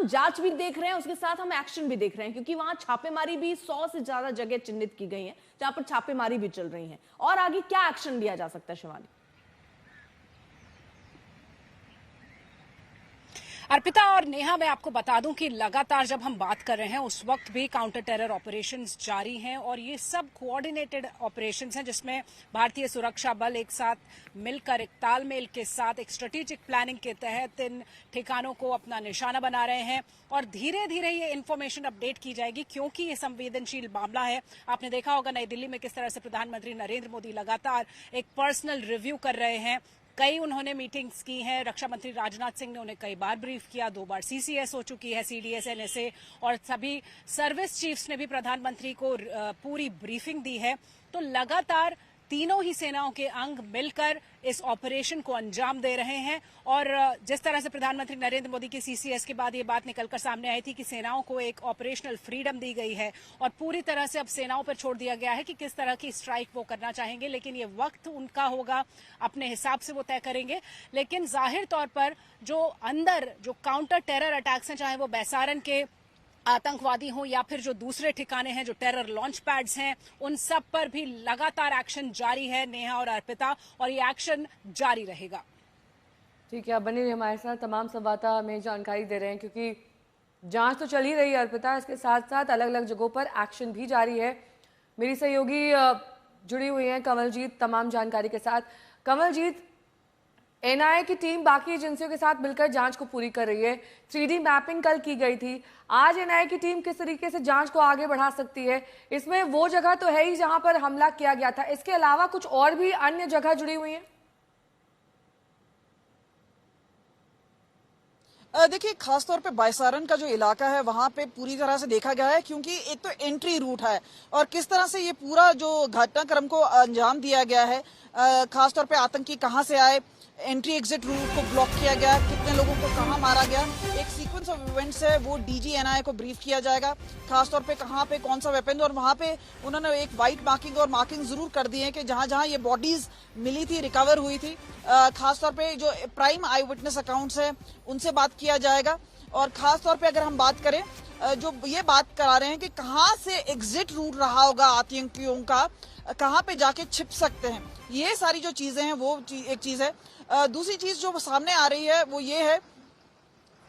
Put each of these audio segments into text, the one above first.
हम जांच भी देख रहे हैं, उसके साथ हम एक्शन भी देख रहे हैं, क्योंकि वहां छापेमारी भी 100 से ज्यादा जगह चिन्हित की गई है जहां पर छापेमारी भी चल रही है। और आगे क्या एक्शन लिया जा सकता है शिवानी? अर्पिता और नेहा, मैं आपको बता दूं कि लगातार जब हम बात कर रहे हैं उस वक्त भी काउंटर टेरर ऑपरेशंस जारी हैं और ये सब कोऑर्डिनेटेड ऑपरेशंस हैं जिसमें भारतीय सुरक्षा बल एक साथ मिलकर एक तालमेल के साथ एक स्ट्रेटेजिक प्लानिंग के तहत इन ठिकानों को अपना निशाना बना रहे हैं और धीरे धीरे ये इन्फॉर्मेशन अपडेट की जाएगी क्योंकि ये संवेदनशील मामला है। आपने देखा होगा नई दिल्ली में किस तरह से प्रधानमंत्री नरेंद्र मोदी लगातार एक पर्सनल रिव्यू कर रहे हैं। कई उन्होंने मीटिंग्स की हैं। रक्षा मंत्री राजनाथ सिंह ने उन्हें कई बार ब्रीफ किया, 2 बार सीसीएस हो चुकी है, सीडीएस, एनएसए और सभी सर्विस चीफ्स ने भी प्रधानमंत्री को पूरी ब्रीफिंग दी है। तो लगातार तीनों ही सेनाओं के अंग मिलकर इस ऑपरेशन को अंजाम दे रहे हैं और जिस तरह से प्रधानमंत्री नरेंद्र मोदी की सीसीएस के बाद ये बात निकलकर सामने आई थी कि सेनाओं को एक ऑपरेशनल फ्रीडम दी गई है और पूरी तरह से अब सेनाओं पर छोड़ दिया गया है कि किस तरह की स्ट्राइक वो करना चाहेंगे, लेकिन ये वक्त उनका होगा, अपने हिसाब से वो तय करेंगे। लेकिन जाहिर तौर पर जो अंदर जो काउंटर टेरर अटैक्स हैं, चाहे वो बैसारन के आतंकवादी हों या फिर जो दूसरे ठिकाने हैं जो टेरर लॉन्च पैड्स हैं, उन सब पर भी लगातार एक्शन जारी है नेहा और अर्पिता, और ये एक्शन जारी रहेगा। ठीक है, बने रहिए हमारे साथ। तमाम संवाददाता हमें जानकारी दे रहे हैं क्योंकि जांच तो चल ही रही है अर्पिता, इसके साथ साथ अलग अलग जगहों पर एक्शन भी जारी है। मेरी सहयोगी जुड़ी हुई हैं कमलजीत तमाम जानकारी के साथ। कमलजीत, एनआईए की टीम बाकी एजेंसियों के साथ मिलकर जांच को पूरी कर रही है। 3D मैपिंग कल की गई थी, आज एनआईए की टीम किस तरीके से जांच को आगे बढ़ा सकती है? इसमें वो जगह तो है ही जहां पर हमला किया गया था, इसके अलावा कुछ और भी अन्य जगह जुड़ी हुई हैं? देखिए, खासतौर पे बायसारन का जो इलाका है वहां पे पूरी तरह से देखा गया है क्योंकि एक तो एंट्री रूट है और किस तरह से ये पूरा जो घटनाक्रम को अंजाम दिया गया है, खासतौर पे आतंकी कहां से आए, एंट्री एग्जिट रूट को ब्लॉक किया गया, कितने लोगों को कहां मारा गया, एक सीक्वेंस ऑफ इवेंट्स है वो डीजी एनआईए को ब्रीफ किया जाएगा, खासतौर पे कहां पे कौन सा वेपन, और वहां पे उन्होंने एक वाइट मार्किंग और मार्किंग जरूर कर दी है कि जहां जहां ये बॉडीज मिली थी, रिकवर हुई थी, खासतौर पे जो प्राइम आई विटनेस अकाउंट्स है उनसे बात किया जाएगा। और खासतौर पे अगर हम बात करें, जो ये बात करा रहे हैं कि कहां से एग्जिट रूट रहा होगा आतंकियों का, कहां पे जाके छिप सकते हैं, ये सारी जो चीजें हैं वो एक चीज है। दूसरी चीज जो सामने आ रही है वो ये है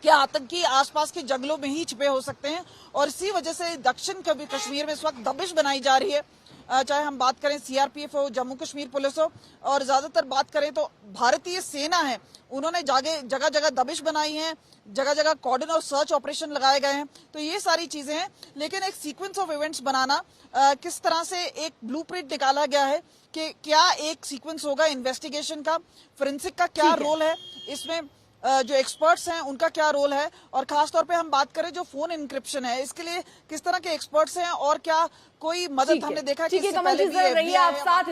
कि आतंकी आसपास के जंगलों में ही छिपे हो सकते हैं और इसी वजह से दक्षिण कश्मीर में इस वक्त दबिश बनाई जा रही है, चाहे हम बात करें सीआरपीएफ हो, जम्मू कश्मीर पुलिस हो, और ज्यादातर बात करें तो भारतीय सेना है, उन्होंने जगह जगह दबिश बनाई है, जगह जगह कॉर्डन और सर्च ऑपरेशन लगाए गए हैं। तो ये सारी चीजें हैं, लेकिन एक सीक्वेंस ऑफ इवेंट्स बनाना, किस तरह से एक ब्लूप्रिंट निकाला गया है कि क्या एक सीक्वेंस होगा इन्वेस्टिगेशन का, फोरेंसिक का क्या रोल है इसमें, जो एक्सपर्ट्स हैं उनका क्या रोल है, और खासतौर पे हम बात करें जो फोन इंक्रिप्शन है इसके लिए किस तरह के एक्सपर्ट्स हैं और क्या कोई मदद हमने देखा कि इससे पहले भी FBI